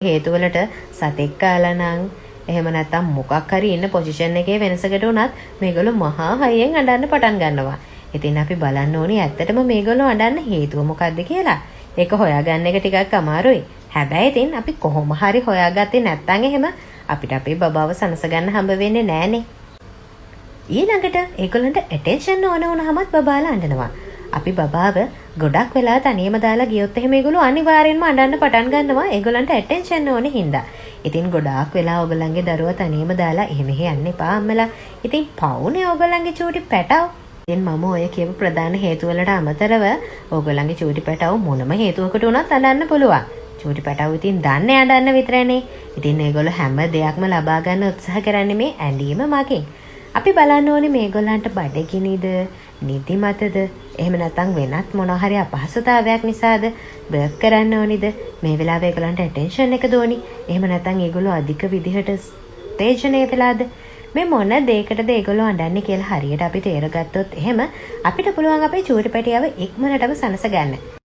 හේතු වලට සතෙක් කාලා නම් එහෙම නැත්නම් මොකක් හරි ඉන්න පොසිෂන් එකේ වෙනසකට උනත් මේගොල්ලෝ මහා හයියෙන් අඬන්න පටන් ගන්නවා. ඉතින් අපි බලන්න ඕනේ ඇත්තටම මේගොල්ලෝ අඬන්න හේතුව මොකක්ද කියලා. ඒක හොයාගන්න එක ටිකක් අමාරුයි. හැබැයි ඉතින් අපි කොහොම හරි හොයාගත්තේ නැත්නම් එහෙම අපිට අපේ බබාව සනස ගන්න හම්බ වෙන්නේ නැහනේ. ඊළඟට ඒගොල්ලන්ට ඇටෙන්ෂන් ඕන වුණාමත් බබාලා අඬනවා. අපි බබාව ගොඩක් වෙලා තනියම දාලා ගියොත් එහෙම ඒගොල්ලෝ අනිවාර්යෙන්ම අඬන්න පටන් ගන්නවා. ඒගොල්ලන්ට ඇටෙන්ෂන් ඕනේ හින්දා. ඉතින් ගොඩාක් වෙලා ඔයගොල්ලන්ගේ දරුවා තනියම දාලා එහෙම යන්න එපා අම්මලා. ඉතින් පවුනේ ඔයගොල්ලන්ගේ චූටි පැටව. ඉතින් මම ඔය කියපු ප්‍රධාන හේතු වලට අමතරව ඔයගොල්ලන්ගේ චූටි පැටව මොනම හේතුවකට උනත් අඬන්න පුළුවන්. චූටි පැටව ඉතින් දන්නේ අඬන්න විතරනේ. ඉතින් ඒගොල්ලෝ හැම දෙයක්ම ලබා ගන්න උත්සාහ කරන්නේ මේ ඇඬීම මගින්. අපි බලන්න ඕනේ මේගොල්ලන්ට බඩගිනිද, නිදිමතද, එහෙම නැත්නම් වෙනත් මොනවා හරි අපහසුතාවයක් නිසාද බර්ත් කරන්න ඕනිද? මේ වෙලාවේ ඒගොල්ලන්ට ඇටෙන්ෂන් එක දෝනි. එහෙම නැත්නම් ඒගොල්ලෝ අධික විදිහට තේජනය වෙලාද? මේ මොන දෙයකටද ඒගොල්ලෝ අඬන්නේ කියලා හරියට අපි තේරගත්තොත් එහෙම අපිට පුළුවන් අපේ චූටි පැටියව ඉක්මනටම සනස ගන්න.